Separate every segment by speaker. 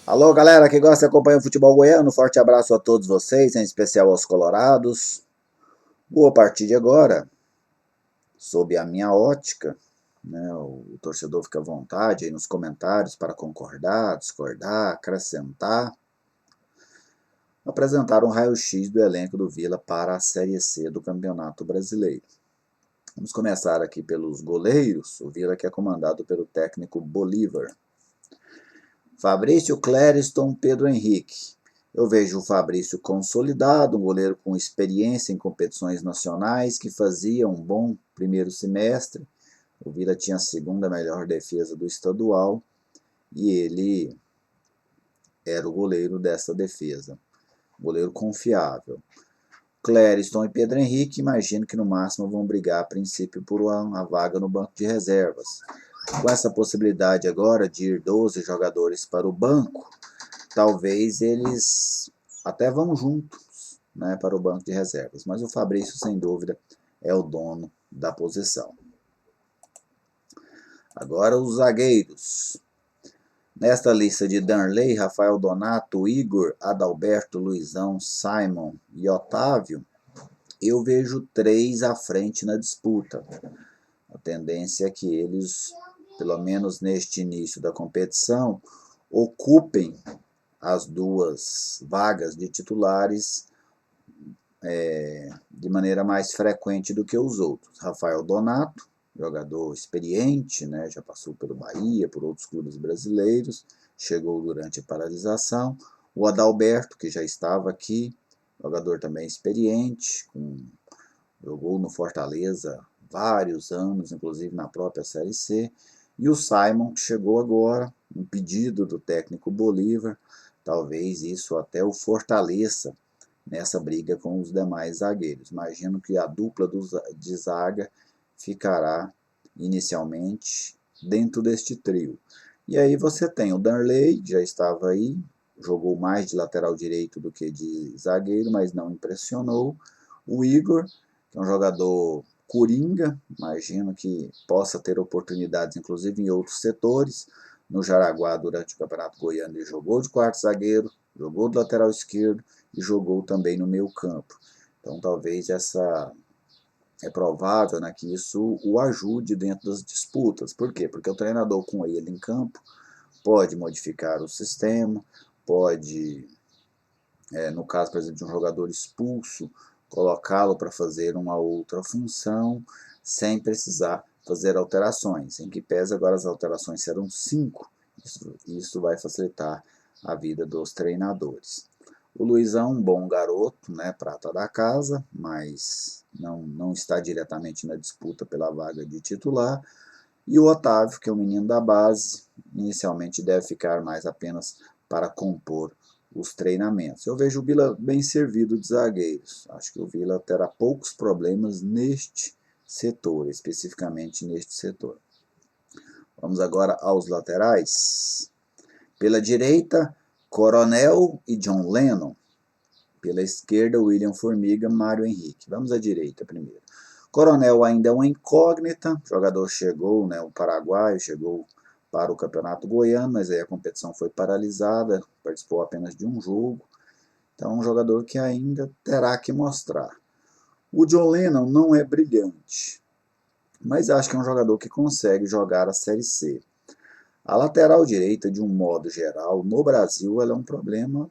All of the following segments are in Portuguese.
Speaker 1: Alô, galera que gosta e acompanha o futebol goiano, forte abraço a todos vocês, em especial aos colorados. A partir de agora, sob a minha ótica, né, o torcedor fica à vontade aí nos comentários para concordar, discordar, acrescentar, apresentar um raio-x do elenco do Vila para a Série C do Campeonato Brasileiro. Vamos começar aqui pelos goleiros, o Vila que é comandado pelo técnico Bolívar. Fabrício, Clériston, Pedro Henrique. Eu vejo o Fabrício consolidado, um goleiro com experiência em competições nacionais, que fazia um bom primeiro semestre. O Vila tinha a segunda melhor defesa do estadual e ele era o goleiro dessa defesa. Goleiro confiável. Clériston e Pedro Henrique, imagino que no máximo vão brigar a princípio por uma vaga no banco de reservas. Com essa possibilidade agora de ir 12 jogadores para o banco, talvez eles até vão juntos, né, para o banco de reservas. Mas o Fabrício, sem dúvida, é o dono da posição. Agora os zagueiros. Nesta lista de Darley, Rafael Donato, Igor, Adalberto, Luizão, Simon e Otávio, eu vejo 3 à frente na disputa. A tendência é que eles, pelo menos neste início da competição, ocupem as 2 vagas de titulares de maneira mais frequente do que os outros. Rafael Donato, jogador experiente, né, já passou pelo Bahia, por outros clubes brasileiros, chegou durante a paralisação. O Adalberto, que já estava aqui, jogador também experiente, jogou no Fortaleza vários anos, inclusive na própria Série C. E o Simon, que chegou agora, um pedido do técnico Bolívar, talvez isso até o fortaleça nessa briga com os demais zagueiros. Imagino que a dupla de zaga ficará inicialmente dentro deste trio. E aí você tem o Darley, que já estava aí, jogou mais de lateral direito do que de zagueiro, mas não impressionou. O Igor, que é um jogador coringa, imagino que possa ter oportunidades, inclusive em outros setores. No Jaraguá, durante o Campeonato Goiano, ele jogou de quarto zagueiro, jogou do lateral esquerdo e jogou também no meio campo. Então talvez é provável, né, que isso o ajude dentro das disputas. Por quê? Porque o treinador com ele em campo pode modificar o sistema, pode, no caso, por exemplo, de um jogador expulso, colocá-lo para fazer uma outra função, sem precisar fazer alterações. Em que pese agora as alterações serão 5, isso vai facilitar a vida dos treinadores. O Luizão, um bom garoto, né, prata da casa, mas não está diretamente na disputa pela vaga de titular. E o Otávio, que é um menino da base, inicialmente deve ficar mais apenas para compor os treinamentos. Eu vejo o Vila bem servido de zagueiros. Acho que o Vila terá poucos problemas neste setor, especificamente neste setor. Vamos agora aos laterais. Pela direita, Coronel e John Lennon. Pela esquerda, William Formiga, Mário Henrique. Vamos à direita primeiro. Coronel ainda é uma incógnita, o jogador chegou, né, o paraguaio chegou para o Campeonato Goiano, mas aí a competição foi paralisada, participou apenas de um jogo, então é um jogador que ainda terá que mostrar. O John Lennon não é brilhante, mas acho que é um jogador que consegue jogar a Série C. A lateral direita, de um modo geral, no Brasil, ela é um problema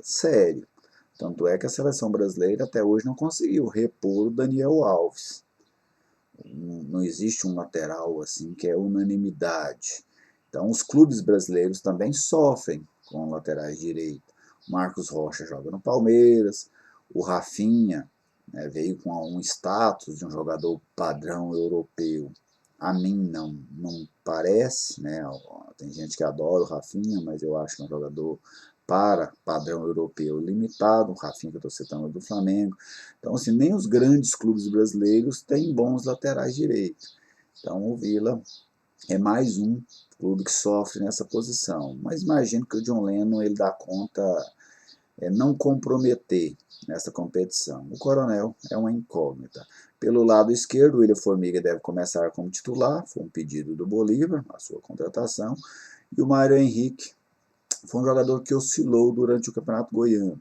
Speaker 1: sério. Tanto é que a seleção brasileira até hoje não conseguiu repor o Daniel Alves. Não existe um lateral assim que é unanimidade. Então os clubes brasileiros também sofrem com laterais direitos. Marcos Rocha joga no Palmeiras, o Rafinha, né, veio com um status de um jogador padrão europeu. A mim não parece, né? Tem gente que adora o Rafinha, mas eu acho que é um jogador para padrão europeu limitado. O Rafinha que eu estou citando é do Flamengo. Então, assim, nem os grandes clubes brasileiros têm bons laterais direitos. Então, o Vila é mais um clube que sofre nessa posição. Mas imagino que o John Lennon ele dá conta, não comprometer nessa competição. O Coronel é uma incógnita. Pelo lado esquerdo, o William Formiga deve começar como titular, foi um pedido do Bolívar, a sua contratação. E o Mário Henrique, foi um jogador que oscilou durante o Campeonato Goiano.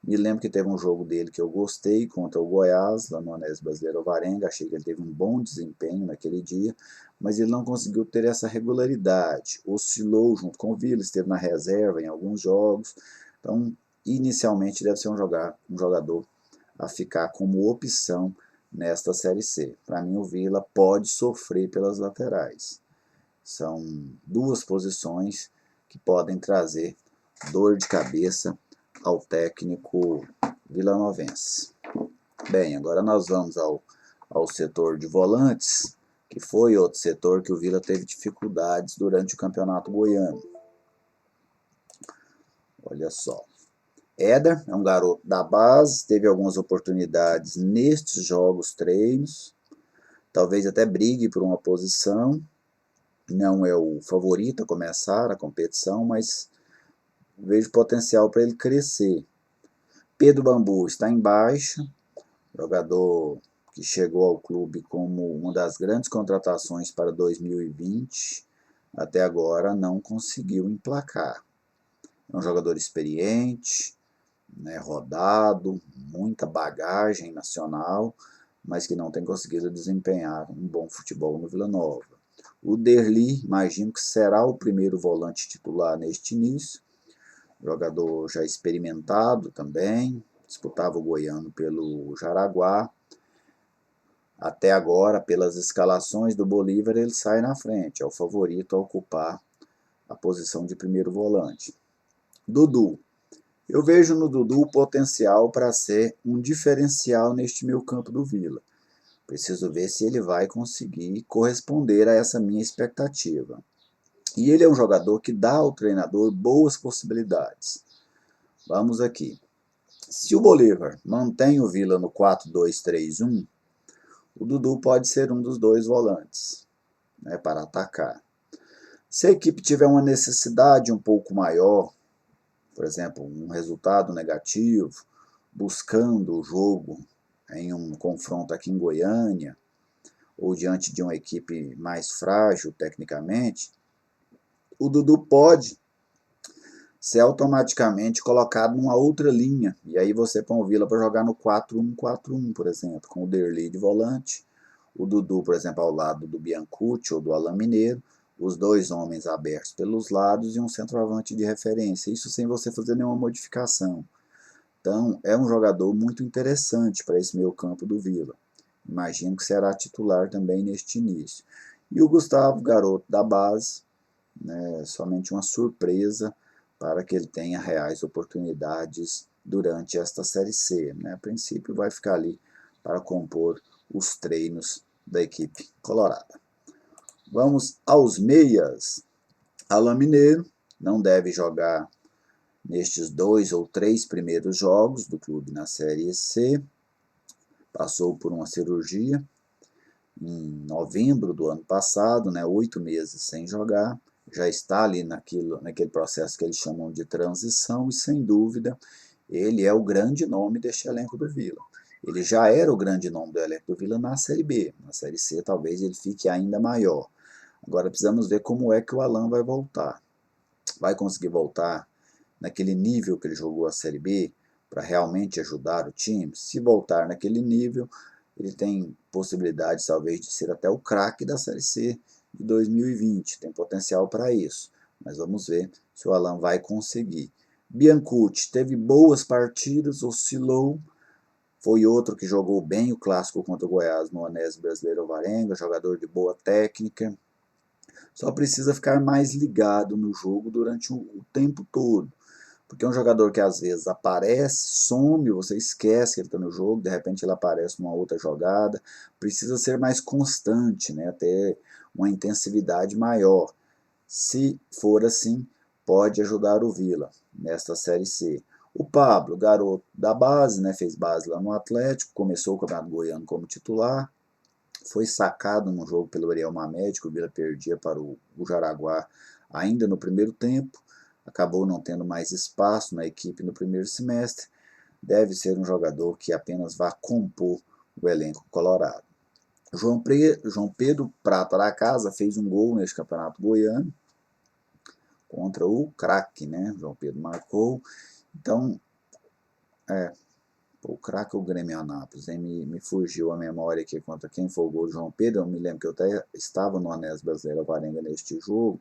Speaker 1: Me lembro que teve um jogo dele que eu gostei contra o Goiás, lá no Anésio Brasileiro Alvarenga. Achei que ele teve um bom desempenho naquele dia, mas ele não conseguiu ter essa regularidade. Oscilou junto com o Vila, esteve na reserva em alguns jogos. Então, inicialmente deve ser um jogador a ficar como opção nesta Série C. Para mim, o Vila pode sofrer pelas laterais. São duas posições que podem trazer dor de cabeça ao técnico vilanovense. Bem, agora nós vamos ao setor de volantes, que foi outro setor que o Vila teve dificuldades durante o Campeonato Goiano. Olha só. Éder é um garoto da base, teve algumas oportunidades nestes jogos treinos, talvez até brigue por uma posição, não é o favorito a começar a competição, mas vejo potencial para ele crescer. Pedro Bambu está em baixa, jogador que chegou ao clube como uma das grandes contratações para 2020, até agora não conseguiu emplacar. É um jogador experiente, né, rodado, muita bagagem nacional, mas que não tem conseguido desempenhar um bom futebol no Vila Nova. O Derli, imagino que será o primeiro volante titular neste início, jogador já experimentado também, disputava o Goiano pelo Jaraguá. Até agora, pelas escalações do Bolívar, ele sai na frente, é o favorito a ocupar a posição de primeiro volante. Dudu. Eu vejo no Dudu o potencial para ser um diferencial neste meio campo do Vila. Preciso ver se ele vai conseguir corresponder a essa minha expectativa. E ele é um jogador que dá ao treinador boas possibilidades. Vamos aqui. Se o Bolívar mantém o Vila no 4-2-3-1, o Dudu pode ser um dos dois volantes, né, para atacar. Se a equipe tiver uma necessidade um pouco maior, por exemplo, um resultado negativo, buscando o jogo em um confronto aqui em Goiânia, ou diante de uma equipe mais frágil tecnicamente, o Dudu pode ser automaticamente colocado numa outra linha. E aí você põe o Vila para jogar no 4-1-4-1, por exemplo, com o Derli de volante, o Dudu, por exemplo, ao lado do Biancucci ou do Alain Mineiro, os dois homens abertos pelos lados e um centroavante de referência. Isso sem você fazer nenhuma modificação. Então, é um jogador muito interessante para esse meio campo do Vila. Imagino que será titular também neste início. E o Gustavo, garoto da base, né, somente uma surpresa para que ele tenha reais oportunidades durante esta Série C. Né? A princípio vai ficar ali para compor os treinos da equipe colorada. Vamos aos meias. Alain Mineiro não deve jogar nestes 2 ou 3 primeiros jogos do clube na Série C. Passou por uma cirurgia em novembro do ano passado, né, 8 meses sem jogar. Já está ali naquele processo que eles chamam de transição e, sem dúvida, ele é o grande nome deste elenco do Vila. Ele já era o grande nome do elenco do Vila na Série B. Na Série C talvez ele fique ainda maior. Agora precisamos ver como é que o Alain vai voltar. Vai conseguir voltar naquele nível que ele jogou a Série B para realmente ajudar o time? Se voltar naquele nível, ele tem possibilidade talvez de ser até o craque da Série C de 2020, tem potencial para isso, mas vamos ver se o Alain vai conseguir. Biancucci teve boas partidas, oscilou, foi outro que jogou bem o clássico contra o Goiás no Anésio Brasileiro Alvarenga, jogador de boa técnica, só precisa ficar mais ligado no jogo durante o tempo todo, porque é um jogador que às vezes aparece, some, você esquece que ele está no jogo, de repente ele aparece numa outra jogada, precisa ser mais constante, né, ter uma intensividade maior. Se for assim, pode ajudar o Vila nesta Série C. O Pablo, garoto da base, né, fez base lá no Atlético, começou o Campeonato Goiano como titular, foi sacado no jogo pelo Ariel Mamed, que o Vila perdia para o Jaraguá ainda no primeiro tempo, acabou não tendo mais espaço na equipe no primeiro semestre, deve ser um jogador que apenas vá compor o elenco colorado. João Pedro Prata da Casa fez um gol neste Campeonato Goiano, contra o craque, né? João Pedro marcou. Então, o craque, o Grêmio Anápolis, hein? Me fugiu a memória aqui contra quem foi o gol do João Pedro. Eu me lembro que eu até estava no Anéis Brasileiro Varenga neste jogo.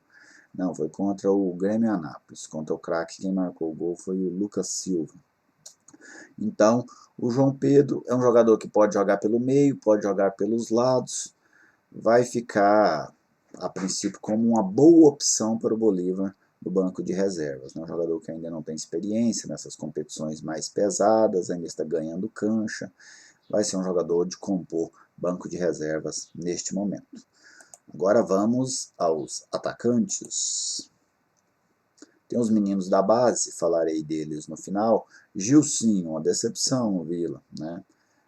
Speaker 1: Não, foi contra o Grêmio Anápolis. Contra o craque, quem marcou o gol foi o Lucas Silva. Então, o João Pedro é um jogador que pode jogar pelo meio, pode jogar pelos lados. Vai ficar, a princípio, como uma boa opção para o Bolívar do banco de reservas. Um jogador que ainda não tem experiência nessas competições mais pesadas, ainda está ganhando cancha. Vai ser um jogador de compor banco de reservas neste momento. Agora vamos aos atacantes. Tem os meninos da base, falarei deles no final. Gilcinho, uma decepção no Vila, né?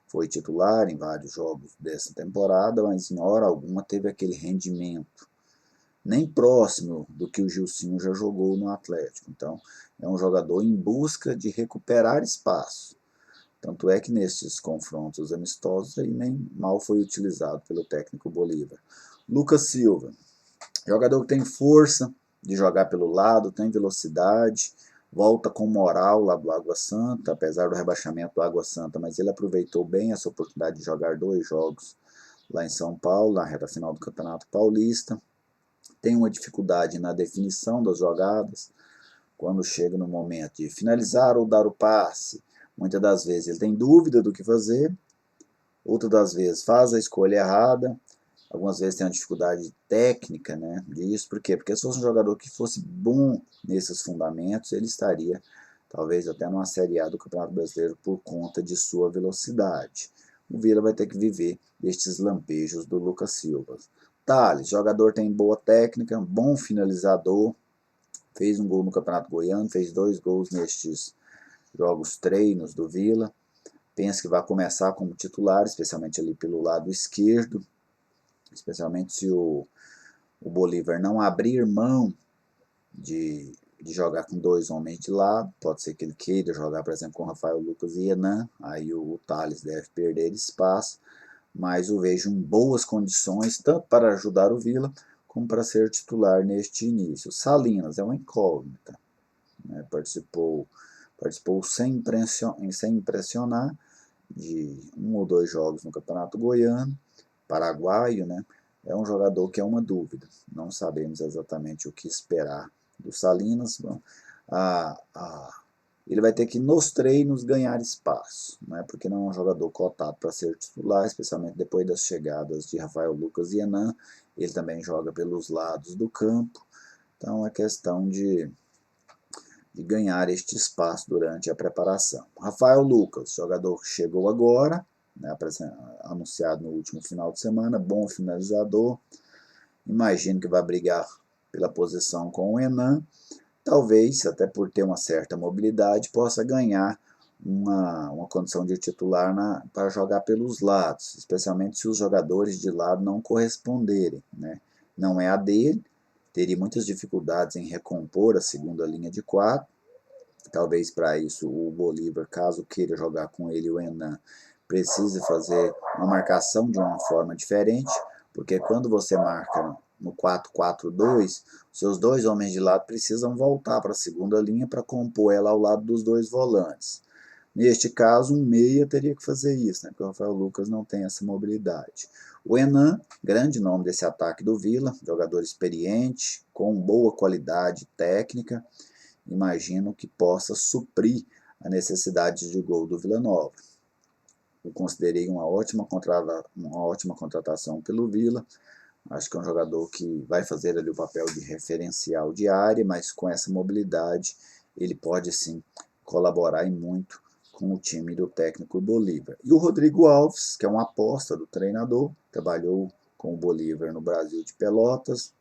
Speaker 1: Foi titular em vários jogos dessa temporada, mas em hora alguma teve aquele rendimento nem próximo do que o Gilcinho já jogou no Atlético. Então, é um jogador em busca de recuperar espaço. Tanto é que nesses confrontos amistosos aí nem mal foi utilizado pelo técnico Bolívar. Lucas Silva, jogador que tem força de jogar pelo lado, tem velocidade, volta com moral lá do Água Santa, apesar do rebaixamento do Água Santa, mas ele aproveitou bem essa oportunidade de jogar 2 jogos lá em São Paulo, na reta final do Campeonato Paulista. Tem uma dificuldade na definição das jogadas, quando chega no momento de finalizar ou dar o passe. Muitas das vezes ele tem dúvida do que fazer, outras das vezes faz a escolha errada, algumas vezes tem uma dificuldade técnica, né, disso. Por quê? Porque se fosse um jogador que fosse bom nesses fundamentos, ele estaria talvez até numa Série A do Campeonato Brasileiro por conta de sua velocidade. O Vila vai ter que viver estes lampejos do Lucas Silva. Thales, jogador tem boa técnica, bom finalizador, fez um gol no Campeonato Goiano, fez 2 gols nestes jogos treinos do Vila. Penso que vai começar como titular, especialmente ali pelo lado esquerdo, especialmente se o Bolívar não abrir mão de jogar com 2 homens de lado. Pode ser que ele queira jogar, por exemplo, com Rafael Lucas e Hernan, aí o Thales deve perder espaço, mas o vejo em boas condições, tanto para ajudar o Vila, como para ser titular neste início. Salinas é uma incógnita, né? Participou sem impressionar de 1 ou 2 jogos no Campeonato Goiano, paraguaio, né? É um jogador que é uma dúvida, não sabemos exatamente o que esperar do Salinas. Ele vai ter que nos treinos ganhar espaço, né? Porque não é um jogador cotado para ser titular, especialmente depois das chegadas de Rafael Lucas e Hernan. Ele também joga pelos lados do campo, então é questão de ganhar este espaço durante a preparação. Rafael Lucas, jogador que chegou agora, né, anunciado no último final de semana, bom finalizador, imagino que vai brigar pela posição com o Hernan, talvez, até por ter uma certa mobilidade, possa ganhar uma condição de titular para jogar pelos lados, especialmente se os jogadores de lado não corresponderem, né? Não é a dele, teria muitas dificuldades em recompor a segunda linha de 4, talvez para isso o Bolívar, caso queira jogar com ele o Hernan, precise fazer uma marcação de uma forma diferente, porque quando você marca no 4-4-2, seus 2 homens de lado precisam voltar para a segunda linha para compor ela ao lado dos 2 volantes. Neste caso, um meia teria que fazer isso, né? Porque o Rafael Lucas não tem essa mobilidade. O Hernan, grande nome desse ataque do Vila, jogador experiente, com boa qualidade técnica, imagino que possa suprir a necessidade de gol do Vila Nova. Eu considerei uma ótima contratação pelo Vila. Acho que é um jogador que vai fazer ali o papel de referencial de área, mas com essa mobilidade ele pode sim colaborar e muito com o time do técnico Bolívar. E o Rodrigo Alves, que é uma aposta do treinador, trabalhou com o Bolívar no Brasil de Pelotas,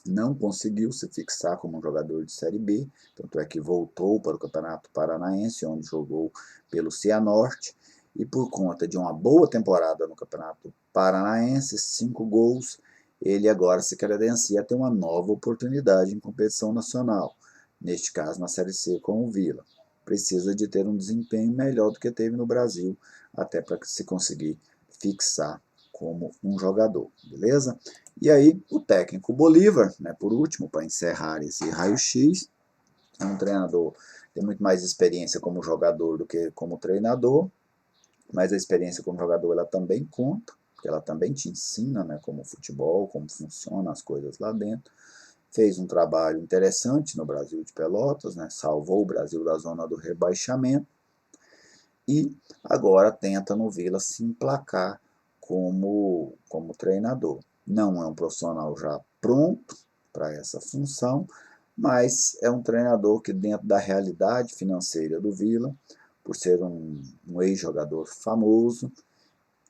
Speaker 1: não conseguiu se fixar como um jogador de Série B, tanto é que voltou para o Campeonato Paranaense, onde jogou pelo Cianorte, e por conta de uma boa temporada no Campeonato Paranaense, 5 gols, ele agora se credencia a ter uma nova oportunidade em competição nacional, neste caso na Série C com o Vila. Precisa de ter um desempenho melhor do que teve no Brasil, até para se conseguir fixar como um jogador, beleza? E aí o técnico Bolívar, né, por último, para encerrar esse raio-x, é um treinador que tem muito mais experiência como jogador do que como treinador, mas a experiência como jogador ela também conta, porque ela também te ensina, né, como futebol, como funcionam as coisas lá dentro. Fez um trabalho interessante no Brasil de Pelotas, né, salvou o Brasil da zona do rebaixamento e agora tenta no Vila se emplacar como treinador. Não é um profissional já pronto para essa função, mas é um treinador que dentro da realidade financeira do Vila, por ser um ex-jogador famoso,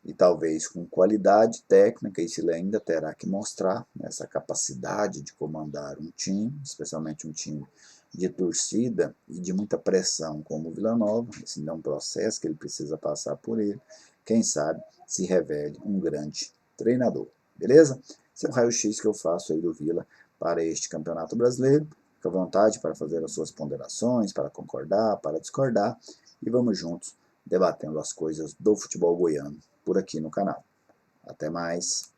Speaker 1: e talvez com qualidade técnica, isso ele ainda terá que mostrar, né, essa capacidade de comandar um time, especialmente um time de torcida e de muita pressão como o Vila Nova. Esse ainda é um processo que ele precisa passar por ele. Quem sabe se revele um grande treinador. Beleza? Esse é o raio-x que eu faço aí do Vila para este Campeonato Brasileiro. Fique à vontade para fazer as suas ponderações, para concordar, para discordar, e vamos juntos debatendo as coisas do futebol goiano por aqui no canal. Até mais!